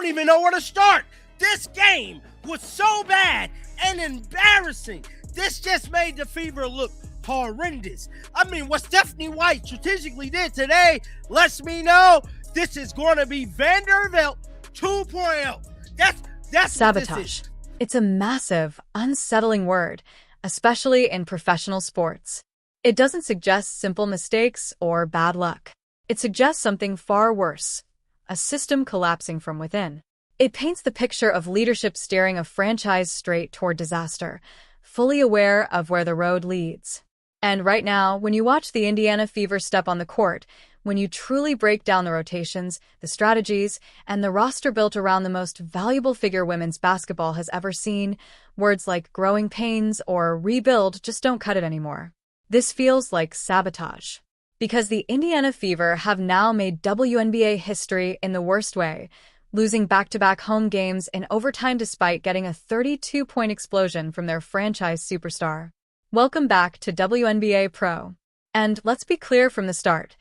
don't even know where to start. This game was so bad and embarrassing. This just made the Fever look horrendous. I mean, what Stephanie White strategically did today lets me know this is going to be Vanderbilt 2.0. That's Sabotage. It's a massive, unsettling word, especially in professional sports. It doesn't suggest simple mistakes or bad luck. It suggests something far worse, a system collapsing from within. It paints the picture of leadership steering a franchise straight toward disaster, fully aware of where the road leads. And right now, when you watch the Indiana Fever step on the court, when you truly break down the rotations, the strategies, and the roster built around the most valuable figure women's basketball has ever seen, words like growing pains or rebuild just don't cut it anymore. This feels like sabotage. Because the Indiana Fever have now made WNBA history in the worst way, losing back-to-back home games in overtime despite getting a 32-point explosion from their franchise superstar. Welcome back to WNBA Pro. And let's be clear from the start.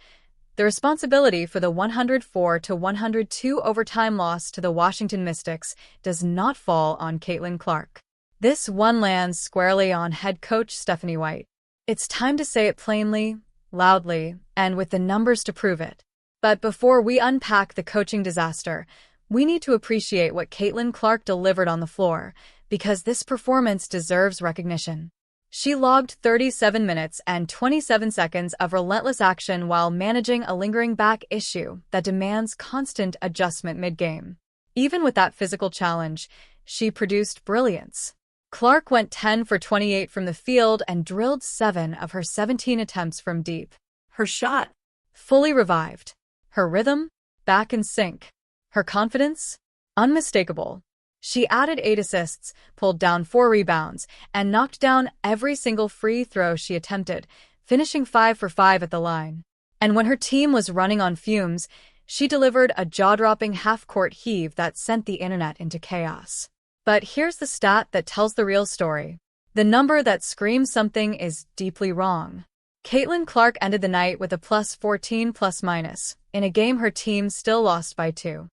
The responsibility for the 104-102 overtime loss to the Washington Mystics does not fall on Caitlin Clark. This one lands squarely on head coach Stephanie White. It's time to say it plainly, loudly, and with the numbers to prove it. But before we unpack the coaching disaster, we need to appreciate what Caitlin Clark delivered on the floor, because this performance deserves recognition. She logged 37 minutes and 27 seconds of relentless action while managing a lingering back issue that demands constant adjustment mid-game. Even with that physical challenge, she produced brilliance. Clark went 10 for 28 from the field and drilled 7 of her 17 attempts from deep. Her shot, fully revived. Her rhythm, back in sync. Her confidence, unmistakable. She added 8 assists, pulled down 4 rebounds, and knocked down every single free throw she attempted, finishing 5 for 5 at the line. And when her team was running on fumes, she delivered a jaw-dropping half-court heave that sent the internet into chaos. But here's the stat that tells the real story. The number that screams something is deeply wrong. Caitlin Clark ended the night with a plus 14 plus-minus, in a game her team still lost by 2.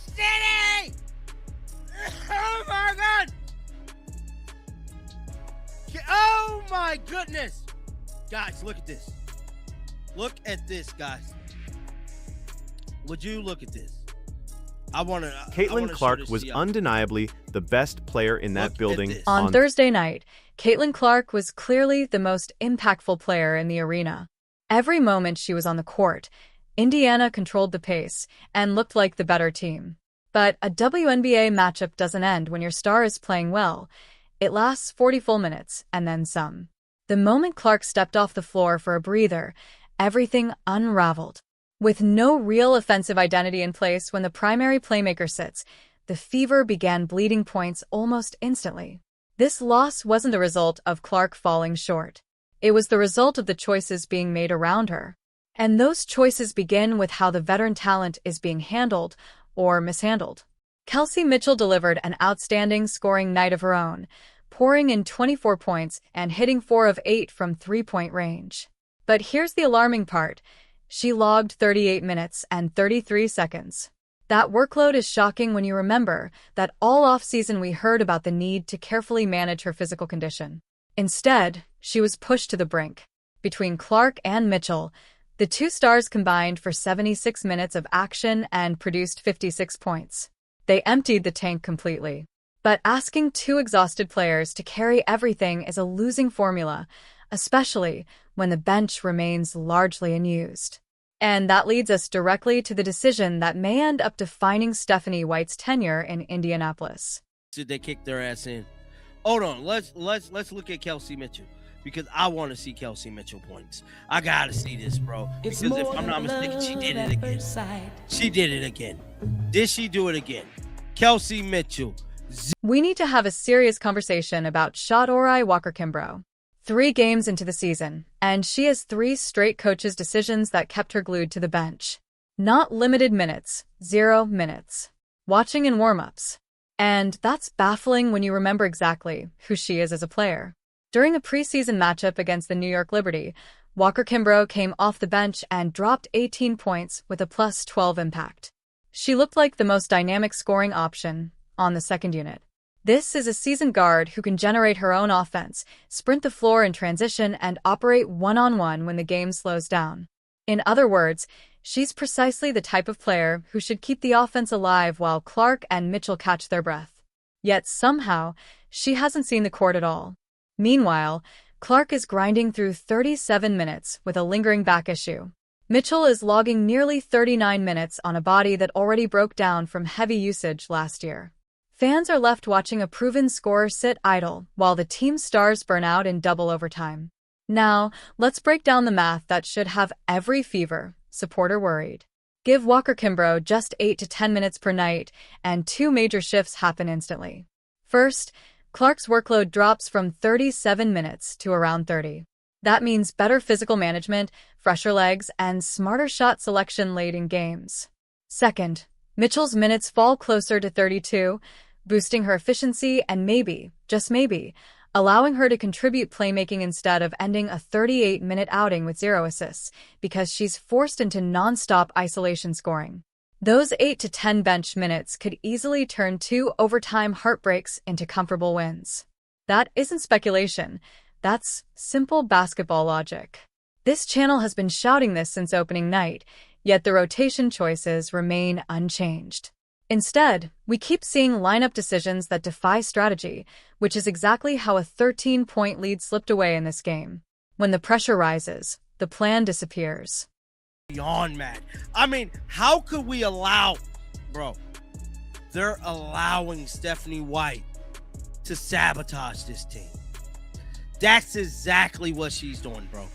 City! Oh my God! Oh my goodness! Guys, look at this. Look at this, guys. Would you look at this? Caitlin Clark was undeniably the best player in that building. On Thursday night, Caitlin Clark was clearly the most impactful player in the arena. Every moment she was on the court, Indiana controlled the pace and looked like the better team. But a WNBA matchup doesn't end when your star is playing well. It lasts 40 full minutes and then some. The moment Clark stepped off the floor for a breather, everything unraveled. With no real offensive identity in place when the primary playmaker sits, the Fever began bleeding points almost instantly. This loss wasn't the result of Clark falling short. It was the result of the choices being made around her. And those choices begin with how the veteran talent is being handled or mishandled. Kelsey Mitchell delivered an outstanding scoring night of her own, pouring in 24 points and hitting 4 of 8 from three-point range. But here's the alarming part. She logged 38 minutes and 33 seconds. That workload is shocking when you remember that all offseason we heard about the need to carefully manage her physical condition. Instead, she was pushed to the brink. Between Clark and Mitchell, the two stars combined for 76 minutes of action and produced 56 points. They emptied the tank completely. But asking two exhausted players to carry everything is a losing formula, especially when the bench remains largely unused. And that leads us directly to the decision that may end up defining Stephanie White's tenure in Indianapolis. Did they kick their ass in? Hold on, let's look at Kelsey Mitchell, because I want to see Kelsey Mitchell points. I gotta see this, bro. Because if I'm not mistaken, she did it again. She did it again. Did she do it again? Kelsey Mitchell. We need to have a serious conversation about Shadori Walker-Kimbrough. 3 games into the season, and she has 3 straight coaches' decisions that kept her glued to the bench. Not limited minutes, 0 minutes. Watching in warm-ups. And that's baffling when you remember exactly who she is as a player. During a preseason matchup against the New York Liberty, Walker-Kimbrough came off the bench and dropped 18 points with a plus 12 impact. She looked like the most dynamic scoring option on the second unit. This is a seasoned guard who can generate her own offense, sprint the floor in transition, and operate one-on-one when the game slows down. In other words, she's precisely the type of player who should keep the offense alive while Clark and Mitchell catch their breath. Yet somehow, she hasn't seen the court at all. Meanwhile, Clark is grinding through 37 minutes with a lingering back issue. Mitchell is logging nearly 39 minutes on a body that already broke down from heavy usage last year. Fans are left watching a proven scorer sit idle while the team's stars burn out in double overtime. Now, let's break down the math that should have every Fever supporter worried. Give Walker Kimbrough just 8 to 10 minutes per night, and two major shifts happen instantly. First, Clark's workload drops from 37 minutes to around 30. That means better physical management, fresher legs, and smarter shot selection late in games. Second, Mitchell's minutes fall closer to 32, boosting her efficiency and maybe, just maybe, allowing her to contribute playmaking instead of ending a 38-minute outing with 0 assists, because she's forced into non-stop isolation scoring. Those 8 to 10 bench minutes could easily turn 2 overtime heartbreaks into comfortable wins. That isn't speculation. That's simple basketball logic. This channel has been shouting this since opening night, yet the rotation choices remain unchanged. Instead, we keep seeing lineup decisions that defy strategy, which is exactly how a 13-point lead slipped away in this game. When the pressure rises, the plan disappears. Beyond mad. I mean, how could we allow... Bro, they're allowing Stephanie White to sabotage this team. That's exactly what she's doing, bro.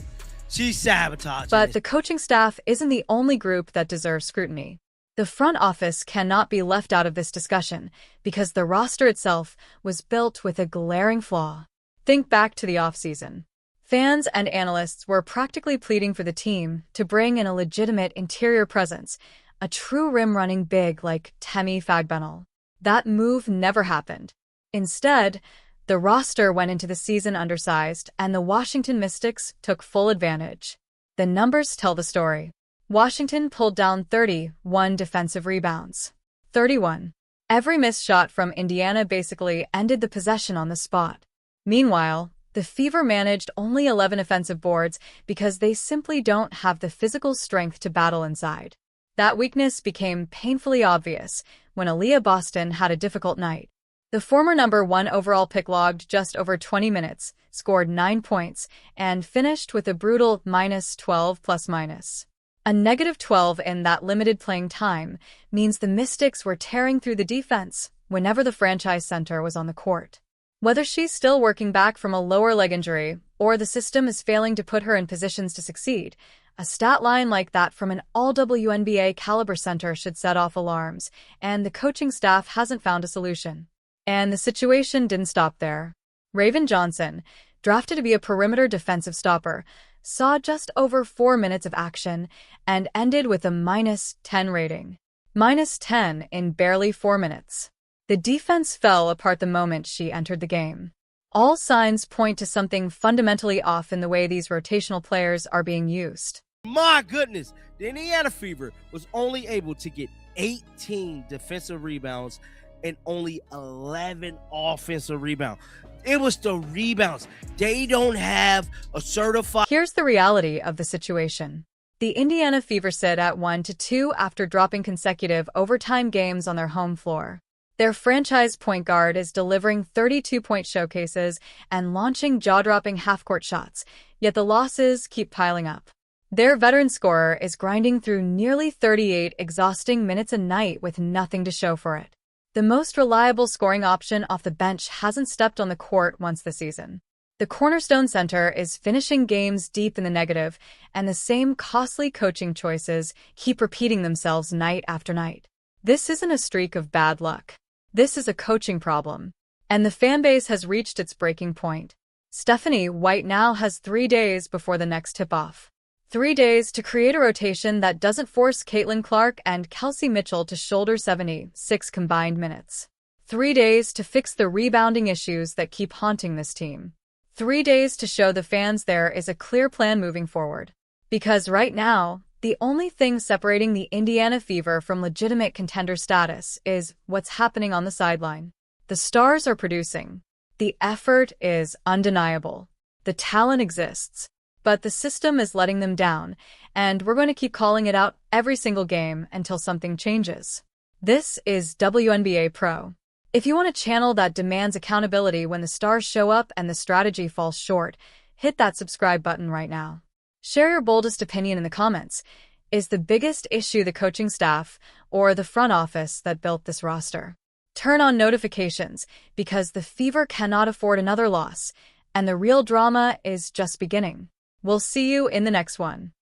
She's sabotaging. But the coaching staff isn't the only group that deserves scrutiny. The front office cannot be left out of this discussion because the roster itself was built with a glaring flaw. Think back to the offseason. Fans and analysts were practically pleading for the team to bring in a legitimate interior presence, a true rim-running big like Temi Fagbenal. That move never happened. Instead, the roster went into the season undersized, and the Washington Mystics took full advantage. The numbers tell the story. Washington pulled down 31 defensive rebounds. 31. Every missed shot from Indiana basically ended the possession on the spot. Meanwhile, the Fever managed only 11 offensive boards because they simply don't have the physical strength to battle inside. That weakness became painfully obvious when Aaliyah Boston had a difficult night. The former number 1 overall pick logged just over 20 minutes, scored 9 points, and finished with a brutal -12 ±. A -12 in that limited playing time means the Mystics were tearing through the defense whenever the franchise center was on the court. Whether she's still working back from a lower leg injury or the system is failing to put her in positions to succeed, a stat line like that from an all-WNBA caliber center should set off alarms, and the coaching staff hasn't found a solution. And the situation didn't stop there. Raven Johnson, drafted to be a perimeter defensive stopper, saw just over 4 minutes of action and ended with a -10 rating. -10 in barely 4 minutes. The defense fell apart the moment she entered the game. All signs point to something fundamentally off in the way these rotational players are being used. My goodness, the Indiana Fever was only able to get 18 defensive rebounds and only 11 offensive rebounds. It was the rebounds. They don't have a certified... Here's the reality of the situation. The Indiana Fever sit at 1-2 after dropping consecutive overtime games on their home floor. Their franchise point guard is delivering 32-point showcases and launching jaw-dropping half-court shots, yet the losses keep piling up. Their veteran scorer is grinding through nearly 38 exhausting minutes a night with nothing to show for it. The most reliable scoring option off the bench hasn't stepped on the court once this season. The cornerstone center is finishing games deep in the negative, and the same costly coaching choices keep repeating themselves night after night. This isn't a streak of bad luck. This is a coaching problem. And the fanbase has reached its breaking point. Stephanie White now has 3 days before the next tip-off. 3 days to create a rotation that doesn't force Caitlin Clark and Kelsey Mitchell to shoulder 76 combined minutes. 3 days to fix the rebounding issues that keep haunting this team. 3 days to show the fans there is a clear plan moving forward. Because right now, The only thing separating the Indiana Fever from legitimate contender status is what's happening on the sideline. The stars are producing. The effort is undeniable. The talent exists. But the system is letting them down, and we're going to keep calling it out every single game until something changes. This is WNBA Pro. If you want a channel that demands accountability when the stars show up and the strategy falls short, hit that subscribe button right now. Share your boldest opinion in the comments. Is the biggest issue the coaching staff or the front office that built this roster? Turn on notifications because the Fever cannot afford another loss, and the real drama is just beginning. We'll see you in the next one.